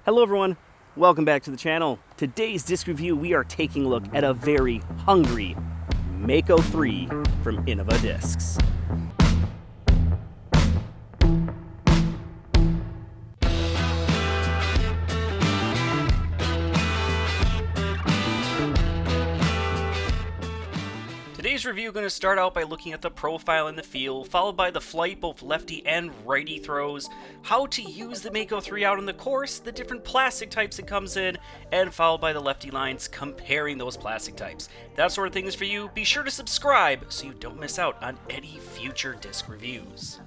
Hello everyone, welcome back to the channel. Today's disc review, we are taking a look at a very hungry MAKO3 from Innova Discs. Today's review is going to start out by looking at the profile and the feel, followed by the flight, both lefty and righty throws, how to use the MAKO3 out on the course, the different plastic types it comes in, and followed by the lefty lines comparing those plastic types. If that sort of thing is for you, be sure to subscribe so you don't miss out on any future disc reviews.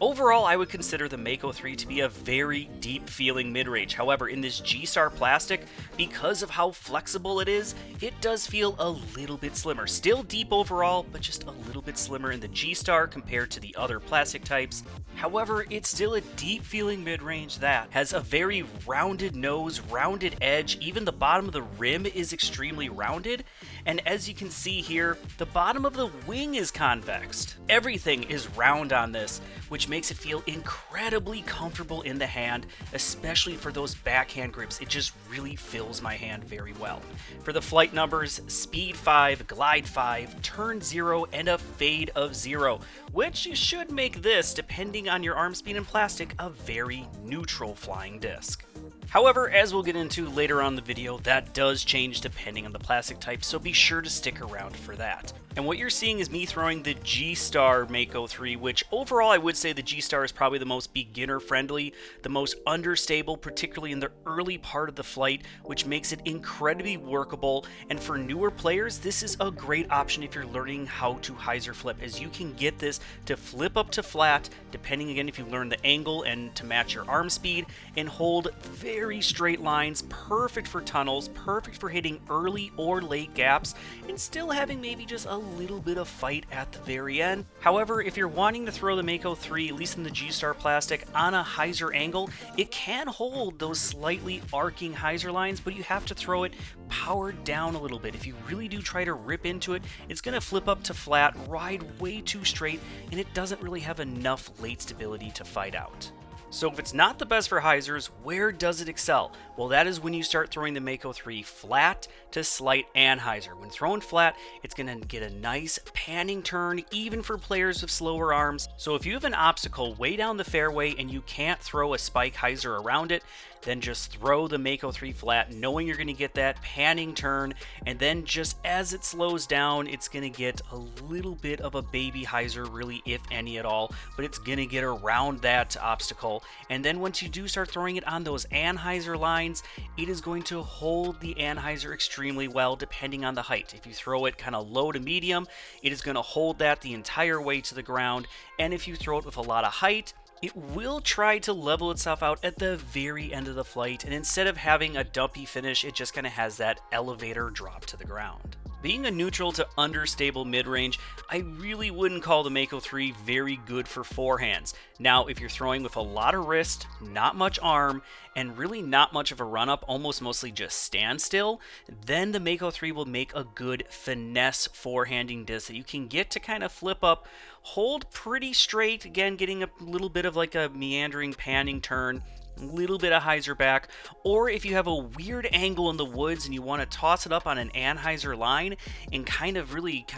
Overall, I would consider the MAKO3 to be a very deep-feeling mid-range. However, in this G-Star plastic, because of how flexible it is, it does feel a little bit slimmer. Still deep overall, but just a little bit slimmer in the G-Star compared to the other plastic types. However, it's still a deep-feeling mid-range that has a very rounded nose, rounded edge. Even the bottom of the rim is extremely rounded. And as you can see here, the bottom of the wing is convex. Everything is round on this, which makes it feel incredibly comfortable in the hand, especially for those backhand grips. It just really fills my hand very well. For the flight numbers, speed 5, glide 5, turn 0, and a fade of 0, which should make this, depending on your arm speed and plastic, a very neutral flying disc. However, as we'll get into later on in the video, that does change depending on the plastic type, so be sure to stick around for that. And what you're seeing is me throwing the G-Star MAKO3, which overall I would say the G-Star is probably the most beginner-friendly, the most understable, particularly in the early part of the flight, which makes it incredibly workable. And for newer players, this is a great option if you're learning how to hyzer flip, as you can get this to flip up to flat, depending again if you learn the angle and to match your arm speed, and hold very straight lines, perfect for tunnels, perfect for hitting early or late gaps, and still having maybe just a little bit of fight at the very end. However, if you're wanting to throw the MAKO3, at least in the G-Star plastic, on a hyzer angle, it can hold those slightly arcing hyzer lines, but you have to throw it powered down a little bit. If you really do try to rip into it, it's going to flip up to flat, ride way too straight, and it doesn't really have enough late stability to fight out. So if it's not the best for hyzers, where does it excel? Well, that is when you start throwing the MAKO3 flat to slight and hyzer. When thrown flat, it's going to get a nice panning turn, even for players with slower arms. So if you have an obstacle way down the fairway and you can't throw a spike hyzer around it, then just throw the MAKO3 flat, knowing you're going to get that panning turn, and then just as it slows down, it's going to get a little bit of a baby hyzer, really, if any at all, but it's going to get around that obstacle. And then once you do start throwing it on those anhyzer lines, it is going to hold the anhyzer extremely well, depending on the height. If you throw it kind of low to medium, it is going to hold that the entire way to the ground, and if you throw it with a lot of height, it will try to level itself out at the very end of the flight, and instead of having a dumpy finish, it just kind of has that elevator drop to the ground. Being a neutral to understable mid-range, I really wouldn't call the MAKO3 very good for forehands. Now, if you're throwing with a lot of wrist, not much arm, and really not much of a run-up, almost mostly just standstill, then the MAKO3 will make a good finesse forehanding disc that you can get to kind of flip up, hold pretty straight, again getting a little bit of like a meandering panning turn, a little bit of hyzer back, or if you have a weird angle in the woods and you want to toss it up on an anhyzer line and kind of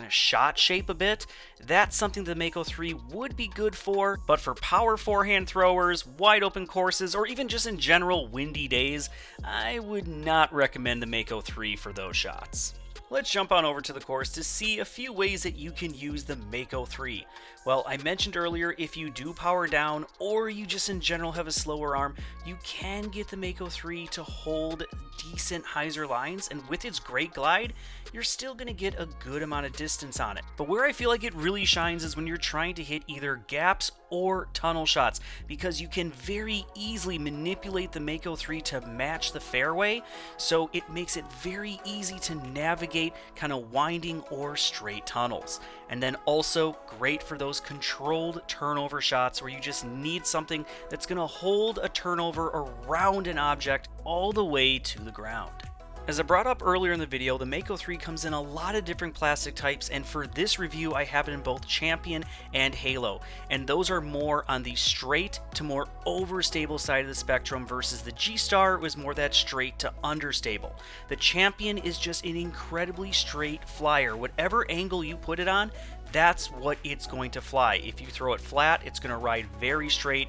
shot shape a bit, that's something the MAKO3 would be good for. But for power forehand throwers, wide open courses, or even just in general windy days, I would not recommend the MAKO3 for those shots. Let's jump on over to the course to see a few ways that you can use the MAKO3. Well, I mentioned earlier, if you do power down or you just in general have a slower arm, you can get the MAKO3 to hold decent hyzer lines, and with its great glide, you're still going to get a good amount of distance on it. But where I feel like it really shines is when you're trying to hit either gaps or tunnel shots, because you can very easily manipulate the MAKO3 to match the fairway, so it makes it very easy to navigate kind of winding or straight tunnels. And then also great for those controlled turnover shots where you just need something that's going to hold a turnover around an object all the way to the ground. As I brought up earlier in the video, the Mako 3 comes in a lot of different plastic types, and for this review I have it in both Champion and Halo, and those are more on the straight to more overstable side of the spectrum versus the G-Star was more that straight to understable. The Champion is just an incredibly straight flyer. Whatever angle you put it on, that's what it's going to fly. If you throw it flat, it's going to ride very straight.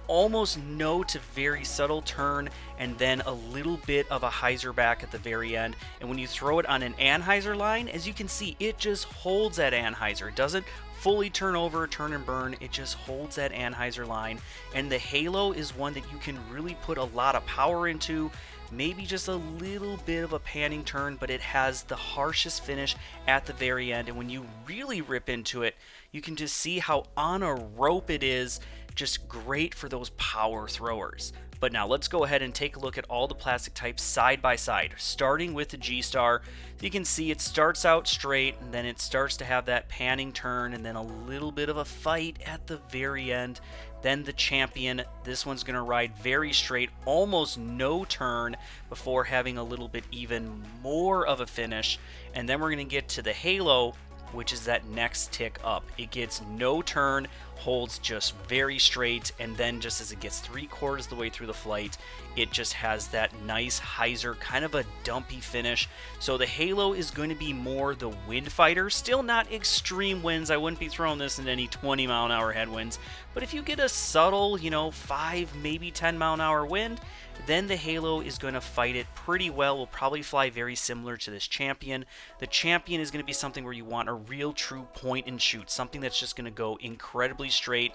Almost no to very subtle turn, and then a little bit of a hyzer back at the very end. And when you throw it on an anhyzer line, as you can see, it just holds that anhyzer. It doesn't fully turn over, turn and burn, it just holds that anhyzer line. And the Halo is one that you can really put a lot of power into, maybe just a little bit of a panning turn, but it has the harshest finish at the very end. And when you really rip into it, you can just see how on a rope it is. Just great for those power throwers. But now let's go ahead and take a look at all the plastic types side by side, starting with the G-Star. You can see it starts out straight, and then it starts to have that panning turn, and then a little bit of a fight at the very end. Then the Champion, this one's going to ride very straight, almost no turn, before having a little bit even more of a finish. And then we're going to get to the Halo, which is that next tick up. It gets no turn, holds just very straight, and then just as it gets 3/4 of the way through the flight, it just has that nice hyzer, kind of a dumpy finish. So the Halo is going to be more the wind fighter, still not extreme winds. I wouldn't be throwing this in any 20-mile-an-hour headwinds, but if you get a subtle, 5, maybe 10-mile-an-hour wind, then the Halo is going to fight it pretty well. Will probably fly very similar to this Champion. The Champion is going to be something where you want a real true point and shoot, something that's just going to go incredibly straight,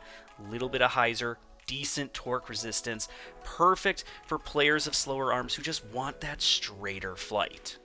little bit of hyzer, decent torque resistance, perfect for players of slower arms who just want that straighter flight.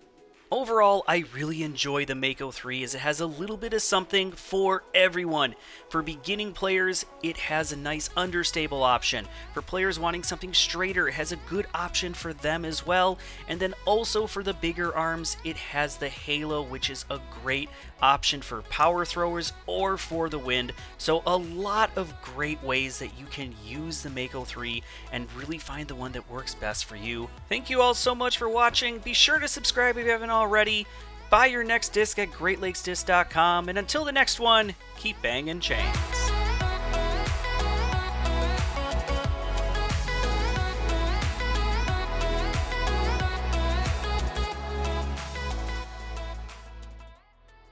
Overall, I really enjoy the Mako 3 as it has a little bit of something for everyone. For beginning players, it has a nice understable option. For players wanting something straighter, it has a good option for them as well. And then also for the bigger arms, it has the Halo, which is a great option for power throwers or for the wind. So a lot of great ways that you can use the Mako 3 and really find the one that works best for you. Thank you all so much for watching. Be sure to subscribe if you haven't already. Buy your next disc at GreatLakesDisc.com, and until the next one, keep banging chain.